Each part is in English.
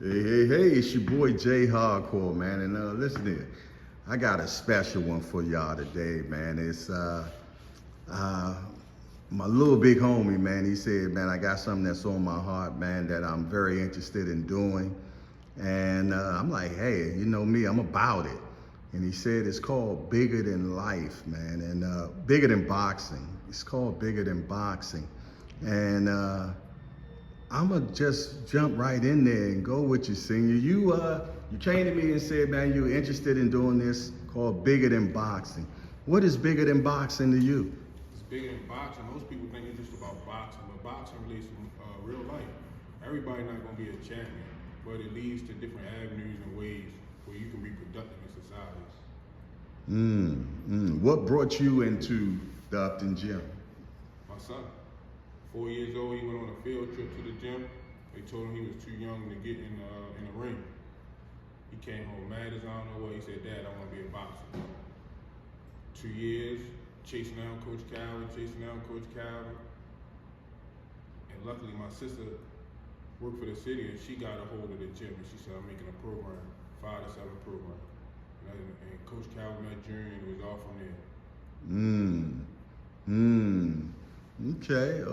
Hey, it's your boy Jay Hardcore, man. And listen here, I got a special one for y'all today, man. It's my little big homie, man. He said, man, I got something that's on my heart, man, that I'm very interested in doing. And I'm like, hey, you know me, I'm about it. And he said it's called Bigger Than Life, man, and Bigger Than Boxing. It's called Bigger Than Boxing. And I'm gonna just jump right in there and go with you, Senior. You came to me and said, man, you're interested in doing this called Bigger Than Boxing. What is bigger than boxing to you? It's bigger than boxing. Most people think it's just about boxing, but boxing relates to real life. Everybody's not gonna be a champion, but it leads to different avenues and ways where you can be productive in society. What brought you into the Upton Gym? My son, 4 years old, he went on a field trip to the gym. They told him he was too young to get in the ring. He came home mad as I don't know what. He said, Dad, I want to be a boxer. 2 years, chasing down Coach Calvin. And luckily my sister worked for the city and she got a hold of the gym and she said, I'm making a program, 5 to 7 program. And Coach Calvin met Junior and it was all from there.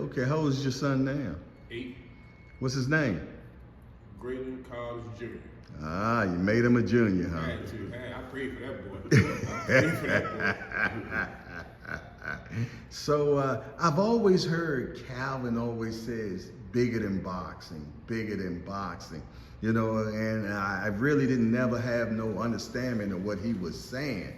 Okay. How old is your son now? 8. What's his name? Grayling College Jr. Ah, you made him a junior, huh? I had to. I prayed for that boy. So I've always heard Calvin always says bigger than boxing, you know, and I really didn't never have no understanding of what he was saying.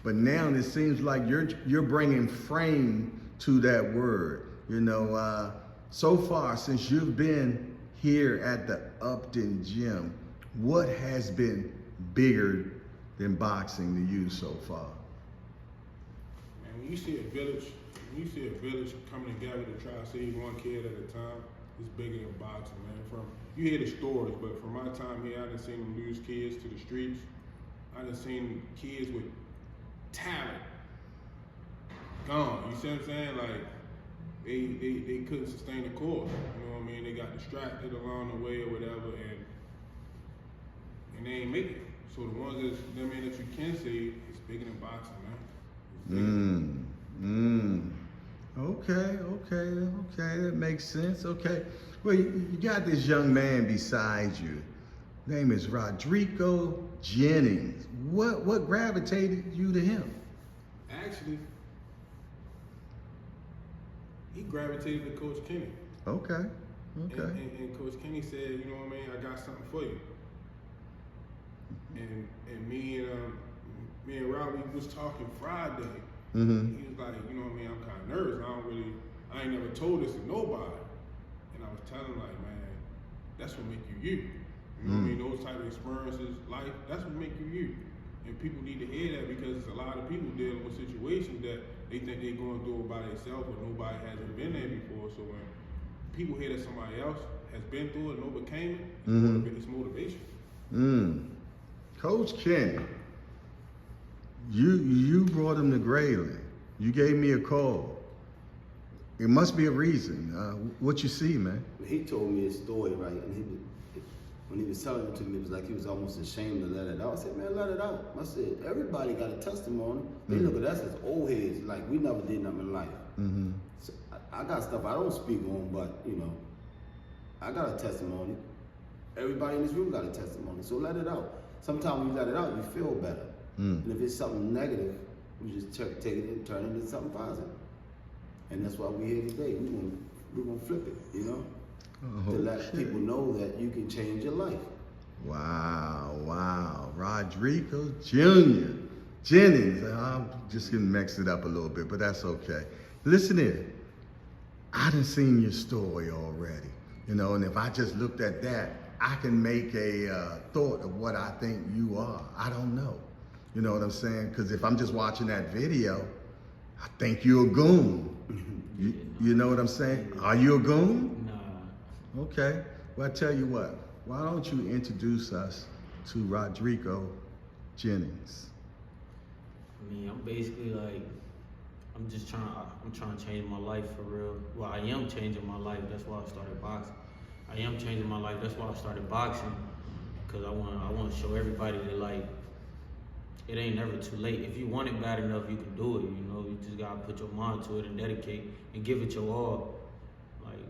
But now it seems like you're bringing frame to that word, you know. So far, since you've been here at the Upton Gym, what has been bigger than boxing to you so far? Man, when you see a village coming together to try to save one kid at a time, it's bigger than boxing, man. You hear the stories, but from my time here, I done seen them lose kids to the streets. I done seen kids with talent gone. You see what I'm saying? Like they couldn't sustain the course. You know what I mean? They got distracted along the way or whatever, and they ain't make it. So the ones that you can save, it's bigger than boxing, man. Okay, that makes sense. Okay, well, you got this young man beside you. Name is Rodreko Jennings. What gravitated you to him? Actually, he gravitated to Coach Kenny. Okay. And Coach Kenny said, you know what I mean, I got something for you. And me and Robbie was talking Friday. He was like, you know what I mean, I'm kind of nervous. I ain't never told this to nobody. And I was telling him, like, man, that's what make you you. You know what I mean? Those type of experiences, life, that's what make you you. And people need to hear that because there's a lot of people dealing with situations that they think they're going through it by themselves, but nobody hasn't been there before. So when people hear that somebody else has been through it and overcame it, it's motivation. Coach Kenny, you brought him to Grayling. You gave me a call. It must be a reason. What you see, man? He told me his story, right? And when he was telling it to me, it was like he was almost ashamed to let it out. I said, man, let it out. I said, everybody got a testimony. They look at us as old heads, like we never did nothing in life. So I got stuff I don't speak on, but, you know, I got a testimony. Everybody in this room got a testimony, so let it out. Sometimes when you let it out, you feel better. And if it's something negative, we just take it and turn it into something positive. And that's why we're here today. We're gonna flip it, you know? To let people know that you can change your life. Wow. Rodreko Jr. Jennings. I'm just gonna mix it up a little bit, but that's okay. Listen here. I done seen your story already, you know, and if I just looked at that, I can make a thought of what I think you are. I don't know. You know what I'm saying? Because if I'm just watching that video, I think you're a goon. You know what I'm saying? Are you a goon? Nah. Okay. Well, I tell you what. Why don't you introduce us to Rodreko Jennings? I mean, I'm basically like, I'm trying to change my life for real. Well, I am changing my life. That's why I started boxing. I am changing my life. That's why I started boxing. Cause I want to show everybody that like it ain't never too late. If you want it bad enough, you can do it. You know, you just gotta put your mind to it and dedicate and give it your all. Like,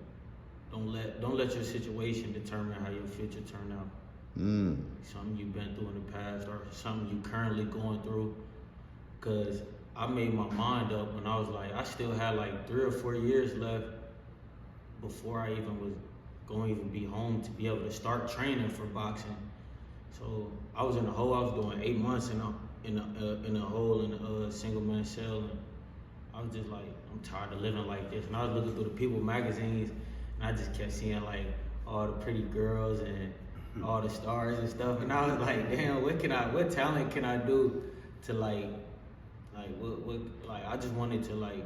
don't let your situation determine how your future turn out. Something you've been through in the past or something you currently going through. Cause I made my mind up when I was like, I still had like 3 or 4 years left before I even was going to even be home to be able to start training for boxing. So I was in a hole. I was doing 8 months in a hole in a single man cell, and I was just like, I'm tired of living like this. And I was looking through the People magazines, and I just kept seeing like all the pretty girls and all the stars and stuff. And I was like, damn, what talent can I do to like I just wanted to like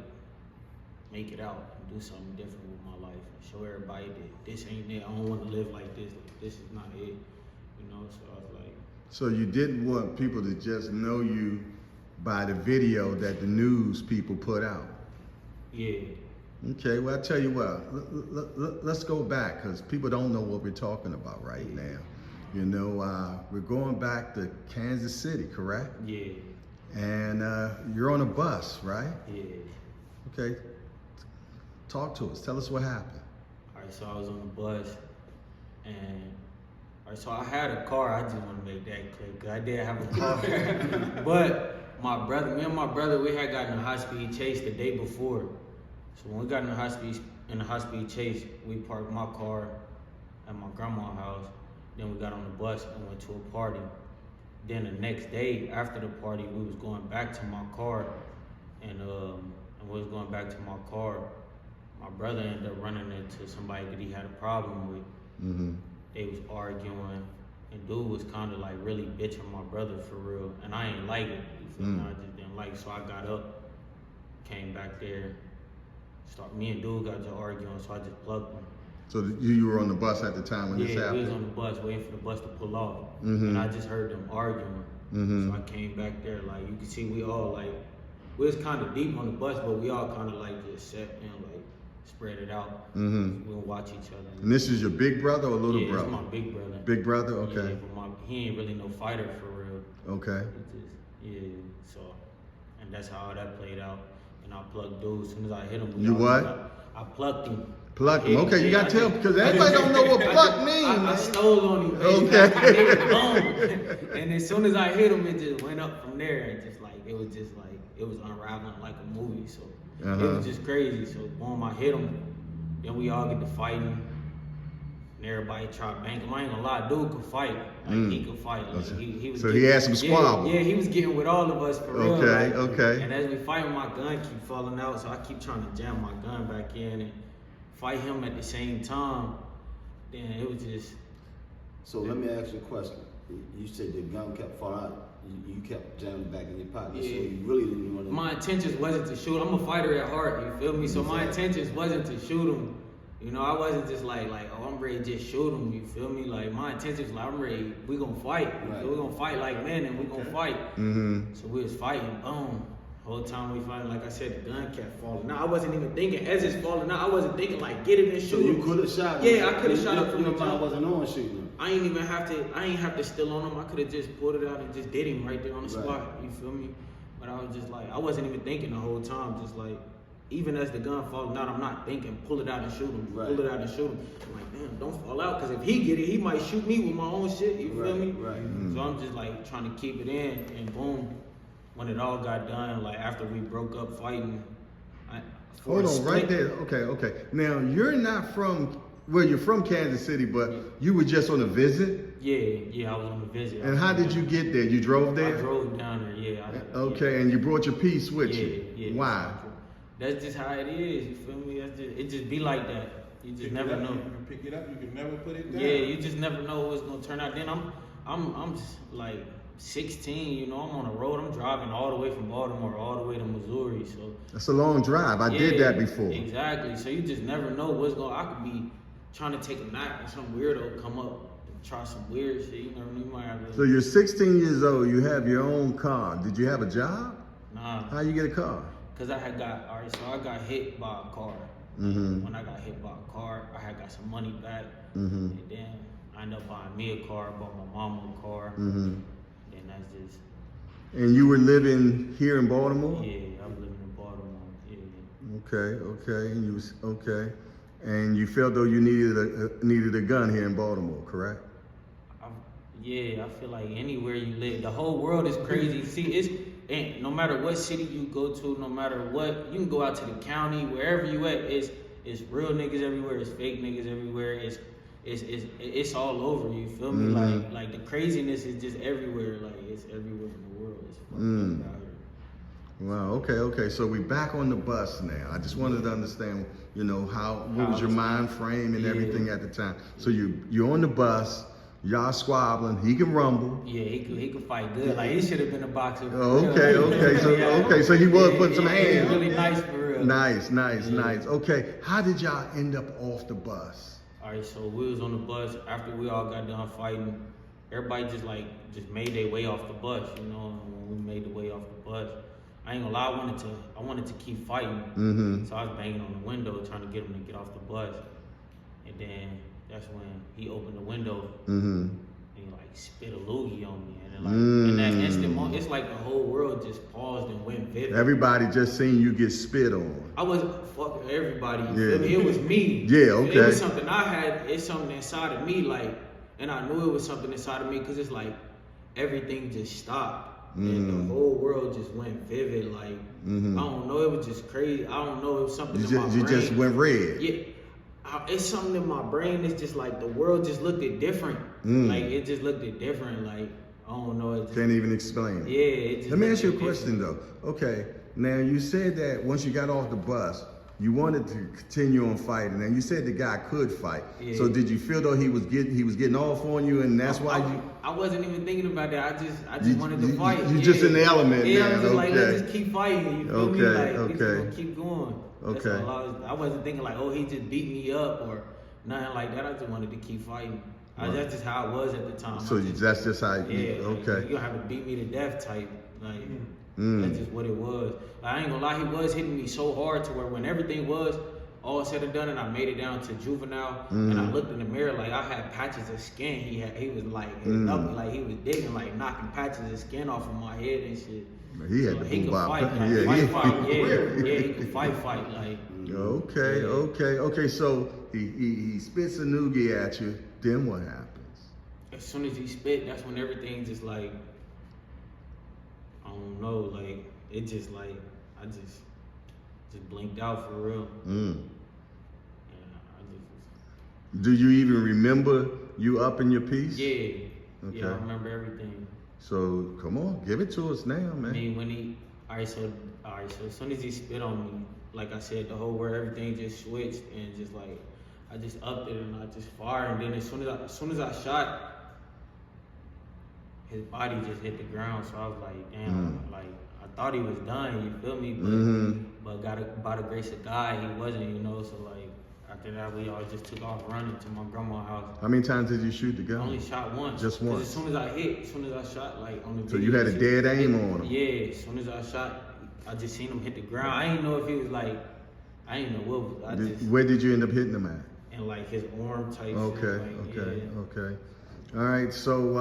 make it out and do something different with my life and show everybody that this ain't it. I don't want to live like this. This is not it. You know, so I was like. So you didn't want people to just know you by the video that the news people put out? Yeah. Okay, well, I tell you what, let's go back, because people don't know what we're talking about right now. You know, we're going back to Kansas City, correct? Yeah. And you're on a bus, right? Yeah. Okay, talk to us. Tell us what happened. All right, so I was on the bus, and all right, so I had a car. I just want to make that clear, because I did have a car. But me and my brother, we had gotten in a high-speed chase the day before. So when we got in the high-speed chase, we parked my car at my grandma's house. Then we got on the bus and went to a party. Then the next day after the party, we was going back to my car, and we was going back to my car. My brother ended up running into somebody that he had a problem with. Mm-hmm. They was arguing, and dude was kind of like really bitching my brother for real, and I ain't like it. You feel me? I just didn't like it, so I got up, came back there. Me and dude got to arguing, so I just plugged him. So you were on the bus at the time when this happened? Yeah, we was on the bus waiting for the bus to pull off, and I just heard them arguing. So I came back there, like you can see we all like, we was kind of deep on the bus, but we all kind of like just sat and like spread it out. We'll watch each other. And this is your big brother or little brother? Yeah, it's my big brother. Big brother, okay. Yeah, but he ain't really no fighter for real. Okay. So, and that's how all that played out. And I plugged dude as soon as I hit him. You what? I plucked him. Plucked him. Okay, you gotta tell, because everybody don't know what pluck means. I stole on him. Okay. Boom. And as soon as I hit him, it just went up from there. And it was unraveling like a movie. So it was just crazy. So boom, I hit him. Then we all get to fighting. And everybody try to bank him. I ain't gonna lie, dude could fight. Like he could fight. Like, he was. So he had some squabble. Yeah, he was getting with all of us for real. Okay, like, okay. And as we fight, my gun keep falling out, so I keep trying to jam my gun back in and fight him at the same time. Then it was just. So let me ask you a question. You said the gun kept falling out. You kept jamming back in your pocket. Yeah. So you really didn't want to. My intentions wasn't to shoot. I'm a fighter at heart. You feel me? So my intentions wasn't to shoot him. You know, I wasn't just like, oh, I'm ready to just shoot him, you feel me? Like, my intention was like, I'm ready, we gonna fight. Right. We gonna fight like men, and we gonna fight. So we was fighting, boom. Whole time we fighting, like I said, the gun kept falling out. I wasn't even thinking, as it's falling out, I wasn't thinking like, get it and shoot. So you could have shot him? Yeah, I could have shot him from the Your mind top. wasn't on shooting him? I ain't have to still on him. I could have just pulled it out and just did him right there on the spot, you feel me? But I was just like, I wasn't even thinking the whole time, just like, even as the gun falling out, I'm not thinking, pull it out and shoot him, pull it out and shoot him. I'm like, damn, don't fall out, because if he get it, he might shoot me with my own shit, you feel me? Right. So I'm just like trying to keep it in, and boom, when it all got done, like after we broke up fighting, Hold on, right there. Okay. Now, you're not from, well, you're from Kansas City, but you were just on a visit? Yeah, I was on a visit. And how did you get there? You drove there? I drove down there, yeah. Okay, and you brought your piece with you? Yeah. Why? That's just how it is, you feel me? It just be like that. You just never know. You can pick it up, you can never put it down. Yeah, you just never know what's gonna turn out. Then I'm just like 16, you know, I'm on the road, I'm driving all the way from Baltimore all the way to Missouri, so. That's a long drive. I did that before. Exactly, so you just never know what's going, I could be trying to take a nap and some weirdo come up and try some weird shit, you never know, you might have to. So you're 16 years old, you have your own car. Did you have a job? Nah. How you get a car? Cause I got hit by a car. When I got hit by a car, I had got some money back, and then I ended up buying me a car, bought my mama a car. Mm-hmm. Then that's just. And you were living here in Baltimore? Yeah, I'm living in Baltimore. Yeah. Okay. And you was okay. And you felt though you needed a gun here in Baltimore, correct? Yeah, I feel like anywhere you live, the whole world is crazy. See, and no matter what city you go to, no matter what, you can go out to the county, wherever you at, it's real niggas everywhere, it's fake niggas everywhere, it's all over. You feel me? Mm-hmm. Like the craziness is just everywhere. Like it's everywhere in the world. It's fucking out here. Wow. Okay. So we back on the bus now. I just wanted to understand, what was your mind frame and everything at the time. So you're on the bus. Y'all squabbling. He can rumble. Yeah, he could fight good. Like he should have been a boxer. Okay. So he was putting some hands. Really nice for real. Nice. Okay. How did y'all end up off the bus? All right, so we was on the bus after we all got done fighting. Everybody just made their way off the bus. When we made the way off the bus, I ain't gonna lie. I wanted to keep fighting. Mm-hmm. So I was banging on the window trying to get him to get off the bus, and then that's when he opened the window and he spit a loogie on me, and then in that instant moment, it's like the whole world just paused and went vivid. Everybody just seen you get spit on. I wasn't fucking everybody. You feel me? It was me. Yeah, okay. It was something I had. It's something inside of me, and I knew it was something inside of me because it's like everything just stopped and the whole world just went vivid. I don't know. It was just crazy. I don't know. It was something in my brain. You just went red. Yeah. It's something in my brain. It's just like the world just looked it different. Like it just looked it different. Like I don't know. It just, Can't even explain it. Yeah. It just Let me ask you a different. question though. Okay, now you said that once you got off the bus, you wanted to continue on fighting, and you said the guy could fight. Yeah. So did you feel though he was getting off on you, and that's why you? I wasn't even thinking about that. I just wanted to fight. You just in the element. Yeah, man. I was just like, Okay. let's just keep fighting. You feel me? Like, we just gonna keep going. That's Okay. all I wasn't thinking like, oh, he just beat me up or nothing like that. I just wanted to keep fighting. That's just how it was at the time. So that's just how. Yeah. Okay. You gonna have to beat me to death type. Like that's just what it was. Like, I ain't gonna lie, he was hitting me so hard to where when everything was all said and done, and I made it down to juvenile, and I looked in the mirror, like I had patches of skin. He was like hitting up me, like he was digging, like knocking patches of skin off of my head and shit. He had So to he move could out. fight, like, Yeah, fight. Yeah, he could fight, like. Okay. So he spits a noogie at you. Then what happens? As soon as he spit, that's when everything just like, I don't know, like it just like I just blinked out for real. Do you even remember you up in your piece? Yeah. Okay. Yeah, I remember everything. So come on, give it to us now, man. I mean, when alright, so as soon as he spit on me, like I said, the whole world, everything just switched and just like, I just upped it and I just fired, and then as soon as I shot, his body just hit the ground, so I was like, damn, like, I thought he was done, you feel me? But by the grace of God, he wasn't, so like, after that, we all just took off running to my grandma's house. How many times did you shoot the gun? I only shot once. Just once? As soon as I shot, like, on the So video. you had a dead aim on him? Yeah, as soon as I shot, I just seen him hit the ground. I didn't know if he was like, I didn't know what was, Where did you end up hitting him at? and like his arm type Okay. shit. Like, Okay. All right, so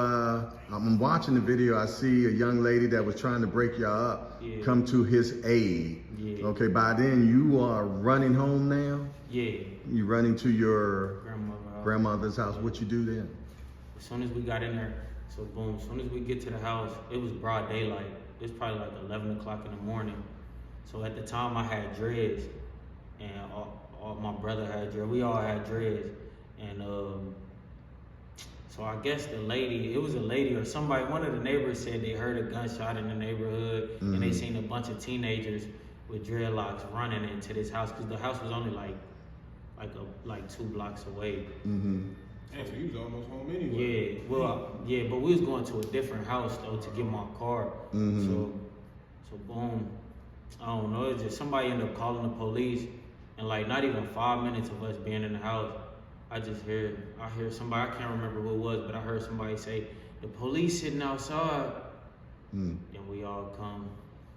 I'm watching the video. I see a young lady that was trying to break y'all up come to his aid. Yeah. Okay, by then you are running home now? Yeah. You running to your Grandmother's house. grandmother's house. What you do then? As soon as we got in there, so boom, as soon as we get to the house, it was broad daylight. It was probably like 11 o'clock in the morning. So at the time I had dreads, and all my brother had dreads. We all had dreads. And so I guess it was a lady or somebody, one of the neighbors said they heard a gunshot in the neighborhood and they seen a bunch of teenagers with dreadlocks running into this house, because the house was only like 2 blocks away. Damn, so you was almost home anyway. Yeah, but we was going to a different house though to get my car. So boom, I don't know, it's just somebody ended up calling the police, and like not even 5 minutes of us being in the house, I hear somebody, I can't remember who it was, but I heard somebody say, the police sitting outside. And we all come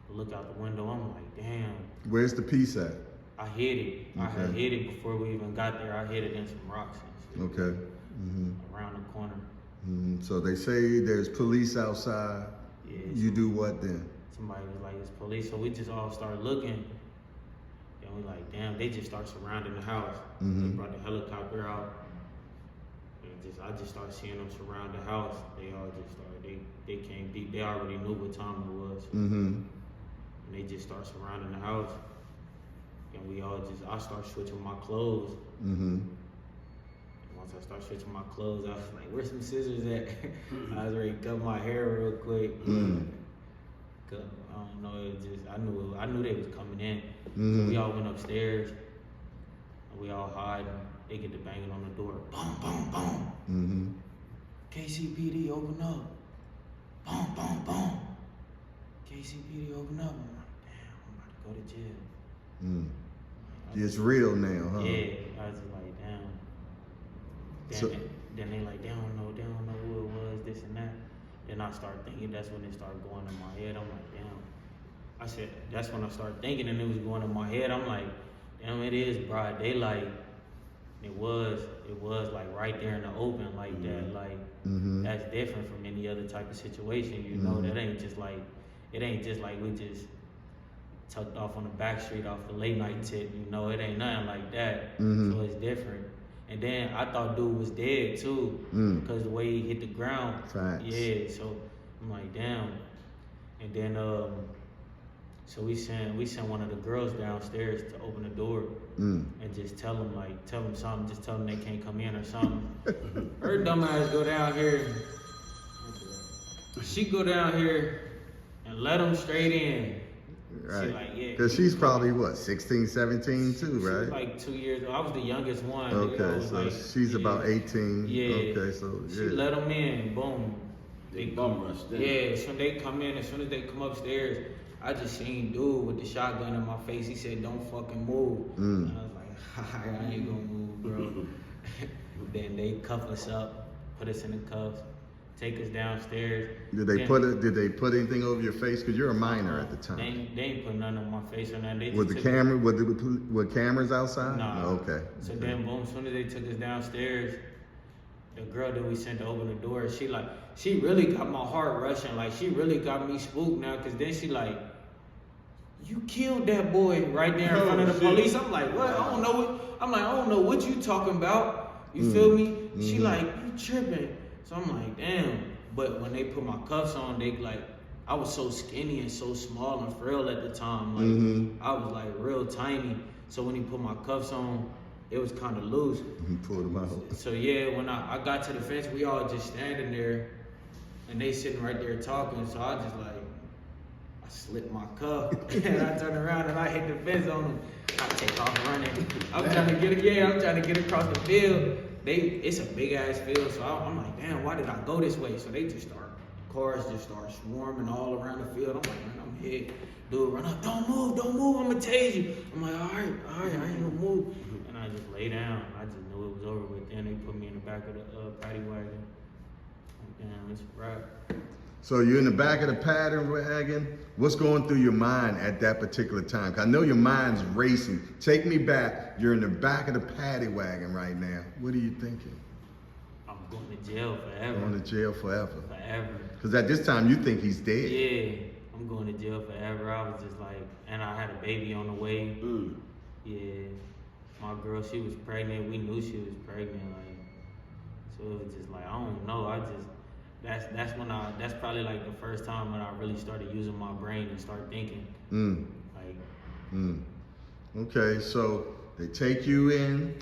look out the window. I'm like, damn. Where's the piece at? I hid it. I had hid it before we even got there. I hid it in some rocks and Okay. around the corner. So they say there's police outside. Yeah, You do what then? somebody was like, it's police. So we just all started looking. And we like, damn, they just start surrounding the house. They brought the helicopter out. And I just started seeing them surround the house. They all just started, they came deep. They already knew what time it was. And they just start surrounding the house. And we all just, I start switching my clothes. And once I start switching my clothes, I was like, where's some scissors at? I was ready to cut my hair real quick. Cause I don't know, it just, I knew they was coming in. So we all went upstairs, and we all hide, and they get to banging on the door. Boom, boom, boom. KCPD, open up. Boom, boom, boom. KCPD, open up. I'm like, damn, I'm about to go to jail. It's real now, huh? Yeah, I was just like, damn. Then they like, they don't know who it was, this and that. Then I start thinking, that's when it started going in my head. I'm like, damn. I said, that's when I started thinking and it was going in my head. I'm like, damn, it is broad daylight. It was like right there in the open like that. Like, that's different from any other type of situation, you know? That ain't just like, it ain't just like we just tucked off on the back street off the late night tip, you know? It ain't nothing like that. So it's different. And then I thought dude was dead too, because the way he hit the ground. Facts. Yeah, so I'm like, damn. And then so we sent one of the girls downstairs to open the door and just tell them something, just tell them they can't come in or something. Her dumb ass go down here. She go down here and let them straight in. Right. She like, yeah. Because she's probably what, 16, 17 too, She was right? like 2 years old. I was the youngest one. Okay, so like, she's about 18. Yeah. Okay, so She yeah. let them in, boom. They bum rushed in. Yeah, so they come in, as soon as they come upstairs, I just seen dude with the shotgun in my face. He said, don't fucking move. And I was like, I ain't gonna move, bro. Then they cuff us up, put us in the cuffs, take us downstairs. Did they put anything over your face? Because you're a minor at the time. They ain't put nothing on my face or nothing. They Was just the took camera, were cameras outside? Nah. Oh, okay. So then, boom, as soon as they took us downstairs, the girl that we sent to open the door, she really got my heart rushing. Like, she really got me spooked now, because then she like, you killed that boy right there in front of the police. I'm like, what? I don't know what you talking about. You feel me? She like, you tripping. So I'm like, damn. But when they put my cuffs on, they like, I was so skinny and so small and frail at the time. Like, I was like real tiny. So when he put my cuffs on, it was kind of loose. You pulled them out. So yeah, when I got to the fence, we all just standing there, and they sitting right there talking. So I just like, I slipped my cuff, and I turned around and I hit the fence on them. I take off running. I'm trying to get across the field. It's a big ass field, so I'm like, damn, why did I go this way? So they just cars just start swarming all around the field. I'm like, man, I'm hit. Dude, run up, don't move, I'm gonna tase you. I'm like, all right, I ain't gonna move. And I just lay down. I just knew it was over with. Then they put me in the back of the paddy wagon. Damn, it's a wrap. So you're in the back of the paddy wagon. What's going through your mind at that particular time? 'Cause I know your mind's racing. Take me back. You're in the back of the paddy wagon right now. What are you thinking? I'm going to jail forever. Going to jail forever. Forever. Because at this time you think he's dead. Yeah, I'm going to jail forever. I was just like, and I had a baby on the way. Yeah, my girl, she was pregnant. We knew she was pregnant. Like, so it was just like, I don't know. That's probably like the first time when I really started using my brain and start thinking. Okay, so they take you in,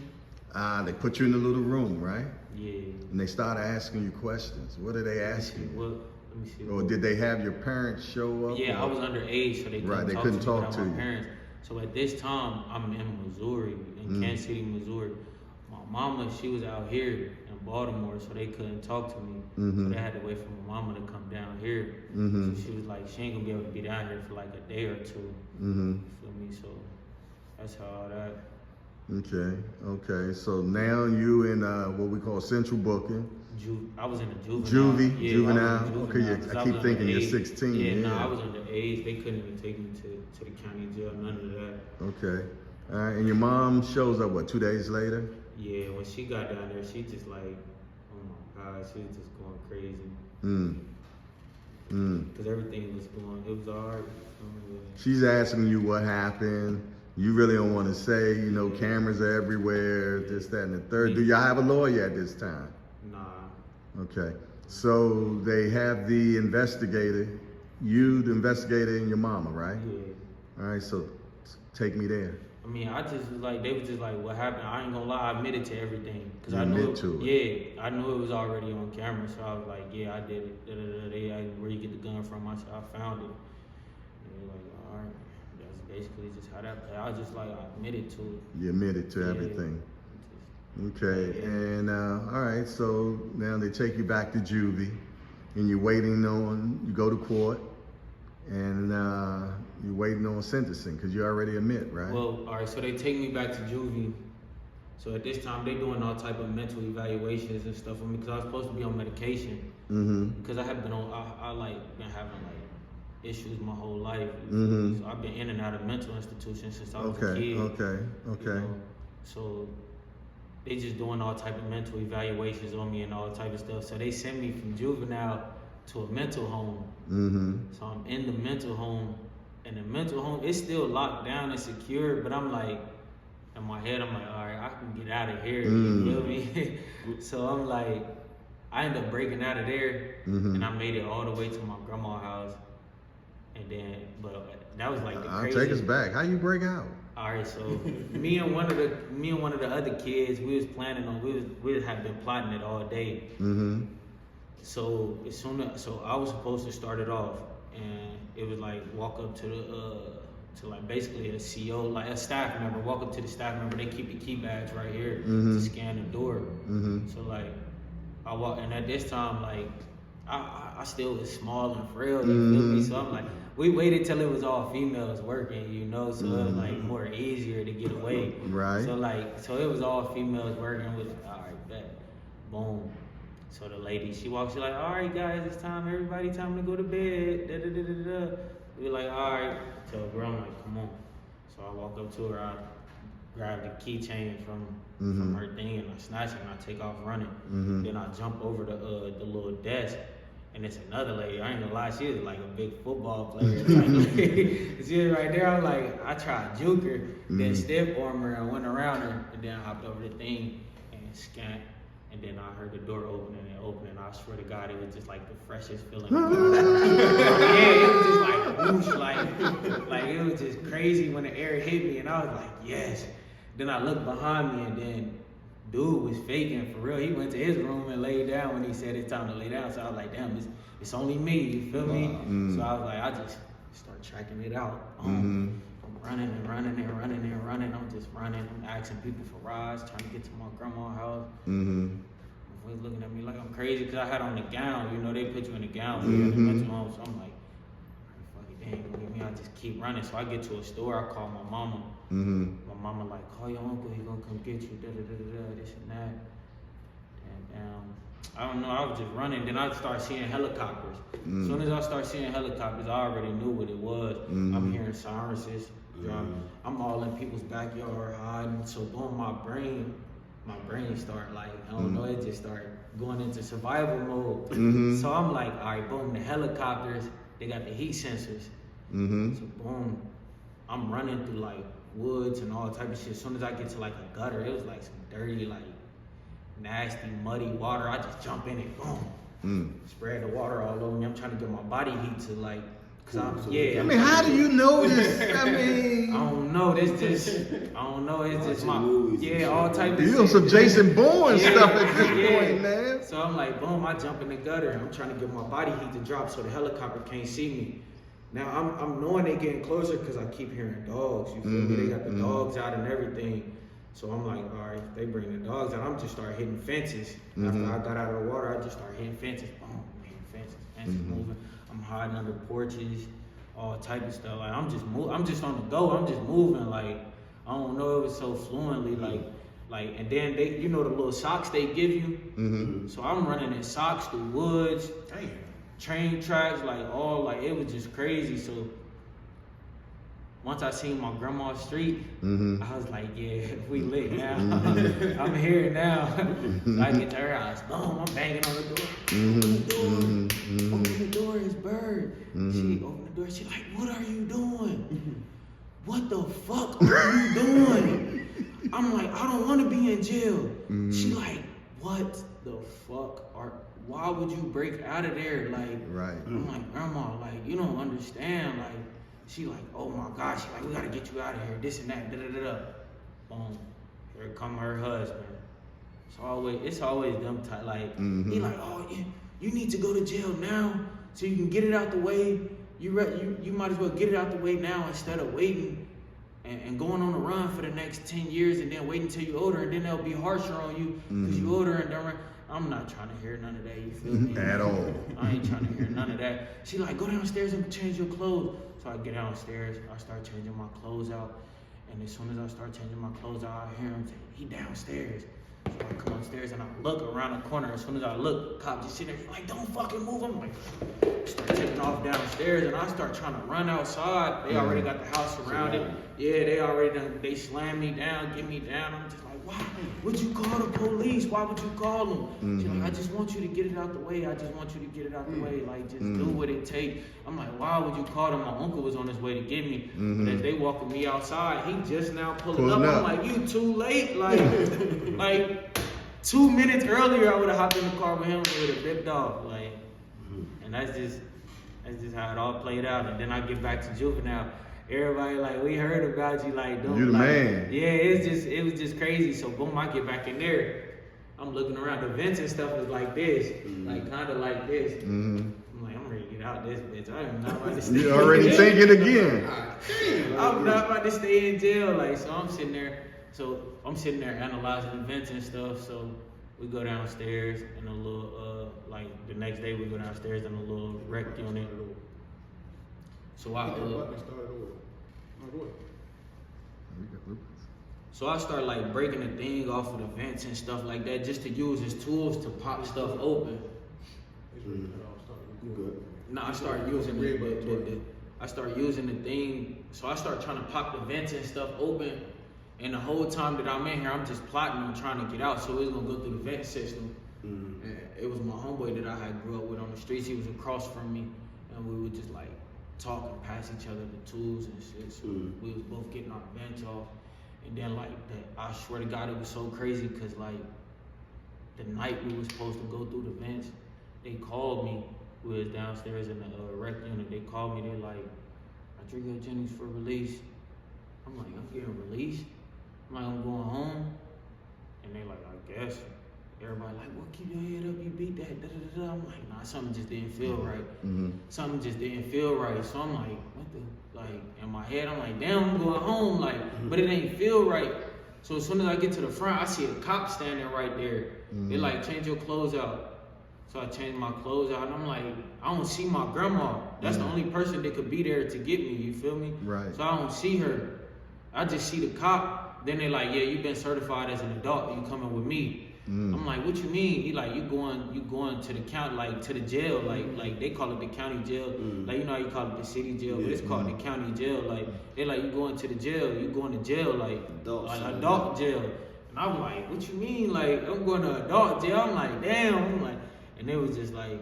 they put you in a little room, right? Yeah. And they start asking you questions. What are they asking? Well, let me see. Or did they have your parents show up? Yeah, I was underage, so they couldn't talk to me without my parents. So at this time, I'm in Missouri, in Kansas City, Missouri. My mama, she was out here in Baltimore, so they couldn't talk to me. So they had to wait for my mama to come down here. So she was like, she ain't gonna be able to be down here for like a day or two. You feel me? So that's how all that. Okay. So now you in what we call central booking. I was in a juvenile. Juvenile. Okay, I keep thinking you're 16. Yeah, no, I was underage. They couldn't even take me to the county jail, none of that. Okay. All right, and your mom shows up, what, 2 days later? Yeah, when she got down there, she just like, oh my God, she was just going crazy. Because everything was going, it was hard. She's asking you what happened. You really don't want to say, you know, cameras are everywhere, this, that, and the third. Do y'all have a lawyer at this time? Nah. Okay. So they have the investigator, you, the investigator, and your mama, right? Yeah. All right, so take me there. I mean, I just was like, they was just like, what happened? I ain't gonna lie, I admitted to everything. Cause I knew admit to it. Yeah, I knew it was already on camera, so I was like, yeah, I did it. They asked where you get the gun from. I said, I found it. And they were like, all right, that's basically just how that played. I was just like, I admitted to it. You admitted to everything. Okay, and all right, so now they take you back to juvie, and you're waiting on, you go to court, and you're waiting on sentencing, because you already admit, right? Well, all right, so they take me back to juvie. So at this time, they doing all type of mental evaluations and stuff for me, because I was supposed to be on medication. Because I have been on, I like been having like issues my whole life. So I've been in and out of mental institutions since I was a kid. Okay. You know? So they just doing all type of mental evaluations on me and all type of stuff. So they sent me from juvenile to a mental home. So I'm in the mental home, and the mental home, it's still locked down and secure, but I'm like, in my head, I'm like, all right, I can get out of here, you feel me? So I'm like, I ended up breaking out of there, and I made it all the way to my grandma's house. And then, but that was like the crazy. Take us back. How you break out? All right, so me and one of the other kids, we was planning on, we had been plotting it all day. So so I was supposed to start it off, and it was like walk up to to like basically a CO, like a staff member, walk up to the staff member. They keep the key badge right here to scan the door. So like I walk, and at this time like I still was small and frail, you feel me? So I'm like, we waited till it was all females working, you know, so it was like more easier to get away. Right. So it was all females working. With all right, bet, boom. So the lady, she walks, she's like, all right, guys, it's time. Everybody, time to go to bed. We were like, all right. So girl, I'm like, come on. So I walk up to her, I grab the keychain from her thing, and I snatch it, and I take off running. Then I jump over the little desk, and it's another lady. I ain't gonna lie, she was like a big football player. She was right there. I was like, I tried to juke her, then stiff arm her, and went around her, and then I hopped over the thing and scanned. And then I heard the door open and I swear to God, it was just like the freshest feeling. Yeah, it was just like whoosh, like it was just crazy when the air hit me, and I was like, yes. Then I looked behind me, and then dude was faking for real. He went to his room and laid down when he said it's time to lay down. So I was like, damn, it's only me, you feel me? So I was like, I just start tracking it out. I'm running and running and running and running. I'm just running. I'm asking people for rides, trying to get to my grandma's house. Everyone's looking at me like I'm crazy because I had on the gown. You know, they put you in the gown when you're in the mental home. So I'm like, fuck it, they ain't gonna get me. I just keep running. So I get to a store. I call my mama. My mama like, call your uncle. He gonna come get you. This and that. And I don't know. I was just running. Then I start seeing helicopters. As soon as I start seeing helicopters, I already knew what it was. I'm hearing sirens. I'm all in people's backyard hiding. So boom, my brain start like, I don't know, it just started going into survival mode. So I'm like, all right, boom, the helicopters, they got the heat sensors. So boom, I'm running through like woods and all type of shit. As soon as I get to like a gutter, it was like some dirty, like nasty, muddy water. I just jump in it, boom, spread the water all over me. I'm trying to get my body heat to like, I mean, how do you know this? I mean, I don't know. It's just my all type of you shit. know some Jason Bourne stuff at this point, man. So I'm like, boom, I jump in the gutter. I'm trying to get my body heat to drop so the helicopter can't see me. Now I'm knowing they getting closer because I keep hearing dogs. You feel me? They got the dogs out and everything. So I'm like, all right, if they bring the dogs out, I'm just start hitting fences. After I got out of the water, I just start hitting fences. Boom, hitting fences moving. I'm hiding under porches, all type of stuff. Like I'm just on the go. I'm just moving. Like I don't know. It was so fluently. Like, and then they, you know, the little socks they give you. So I'm running in socks through woods, train tracks, like all like it was just crazy. So once I seen my grandma's street, Mm-hmm. I was like, yeah, we lit now. I'm here now. So I get to her house, boom, I'm banging on the door. Open the door. Open the door, it's Bird. She opened the door, she like, what are you doing? What the fuck are you doing? I'm like, I don't want to be in jail. She like, what the fuck why would you break out of there? Like, Right. I'm like, Grandma, like, you don't understand. Like, she like, oh my gosh, she like, we gotta get you out of here, this and that, da-da-da-da. Boom, here come her husband. It's always them type, like, he like, oh, you need to go to jail now so you can get it out the way. You might as well get it out the way now instead of waiting and going on a run for the next 10 years and then waiting until you're older and then they'll be harsher on you because you're older and dumber. I'm not trying to hear none of that, you feel me? At all. I ain't trying to hear none of that. She like, go downstairs and change your clothes. So I get downstairs, I start changing my clothes out. And as soon as I start changing my clothes out, I hear him say, he downstairs. So I come upstairs and I look around the corner. As soon as I look, cop just sitting there, like, don't fucking move. I'm like, start taking off downstairs and I start trying to run outside. They already got the house surrounded. Yeah, they slammed me down, get me down. I'm just like, why would you call the police? Why would you call them? She's like, I just want you to get it out the way. I just want you to get it out the way. Like, just do what it takes. I'm like, why would you call them? My uncle was on his way to get me. But as they walking me outside, he just now pulling up. I'm like, you too late. Like 2 minutes earlier, I would have hopped in the car with him and would have ripped off. Like, and that's just how it all played out. And then I get back to juvenile. Everybody like, we heard about you, like, don't, You the like, man. yeah, it was just crazy. So boom, I get back in there. I'm looking around. The vents and stuff is like this, like kind of like this. I'm like, I'm ready to get out this bitch. I am not about to stay. You already thinking again. I'm not about to stay in jail. Like, so I'm sitting there analyzing the vents and stuff. So we go downstairs in a little, like the next day we go downstairs in a little rec unit. So I start like breaking the thing off of the vents and stuff like that just to use as tools to pop stuff open. Now I start using I start using the thing, so I start trying to pop the vents and stuff open, and the whole time that I'm in here, I'm just plotting on trying to get out, so it's gonna go through the vent system. And it was my homeboy that I had grew up with on the streets. He was across from me, and we would just like talk and pass each other the tools and shit. So we was both getting our vents off, and then like I swear to God, it was so crazy because like the night we was supposed to go through the vents, they called me. We was downstairs in the rec unit. They called me. They're like, Rodreko Jennings for release. I'm like, I'm getting released? I'm like, I'm going home? And they like, I guess. Everybody like, well, keep your head up, you beat that, da-da-da-da. I'm like, nah, something just didn't feel right. Something just didn't feel right. So I'm like, what the, like, in my head, I'm like, damn, I'm going home, like, but it ain't feel right. So as soon as I get to the front, I see a cop standing right there. They like, change your clothes out. So I changed my clothes out, and I'm like, I don't see my grandma. That's the only person that could be there to get me, you feel me? Right. So I don't see her. I just see the cop. Then they like, yeah, you've been certified as an adult, you coming with me. I'm like, what you mean? He like, you going to the county, like to the jail, like they call it the county jail. Like, you know how you call it the city jail, but it's called the county jail. Like, they like, you going to the jail, you going to jail, like adult jail. And I'm like, what you mean? Like, I'm going to adult jail. I'm like, damn. I'm like, and it was just like,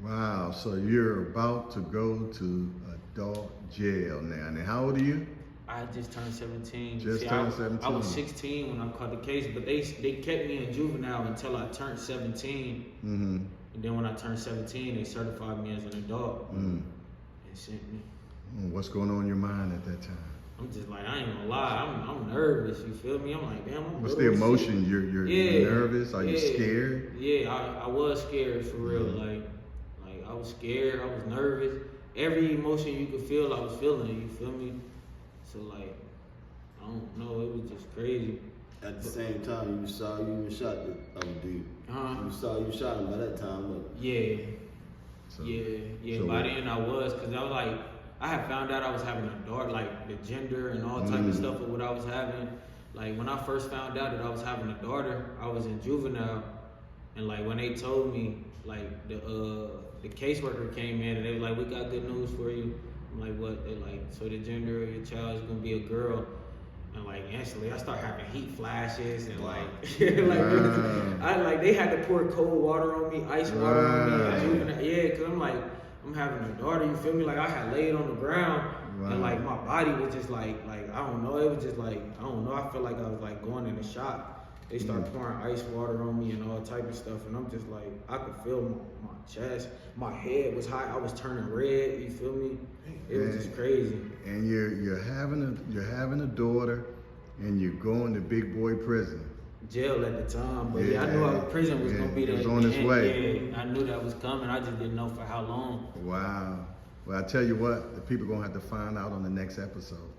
wow. So you're about to go to adult jail now. And how old are you? I just turned 17. Turned 17. I was 16 when I caught the case, but they kept me in juvenile until I turned 17. And then when I turned 17, they certified me as an adult and sent me. What's going on in your mind at that time? I'm just like, I ain't gonna lie, I'm nervous. You feel me? I'm like, damn. What's the emotion? You're nervous? Are you scared? Yeah, I was scared for real. Like I was scared. I was nervous. Every emotion you could feel, I was feeling. You feel me? So like, I don't know, it was just crazy. At the same time, you saw you even shot the other dude. You saw you shot him by that time, but yeah. So by then I was, cause I was like, I had found out I was having a daughter, like the gender and all type of stuff of what I was having. Like when I first found out that I was having a daughter, I was in juvenile, and like when they told me, like the caseworker came in and they were like, we got good news for you. I'm like, what? They're like, so the gender of your child is gonna be a girl. And like instantly, I start having heat flashes and like, they had to pour cold water on me, ice water on me. Yeah, cause I'm like, I'm having a daughter. You feel me? Like I had laid on the ground and like my body was just like I don't know. It was just like I don't know. I feel like I was like going in a shock. They start pouring ice water on me and all type of stuff, and I'm just like I could feel my chest, my head was hot. I was turning red. You feel me? It was just crazy. And you're having a daughter, and you're going to big boy prison. Jail at the time, but I knew prison was gonna be the it was on its way. Yeah, I knew that was coming. I just didn't know for how long. Wow. Well, I tell you what, the people are gonna have to find out on the next episode.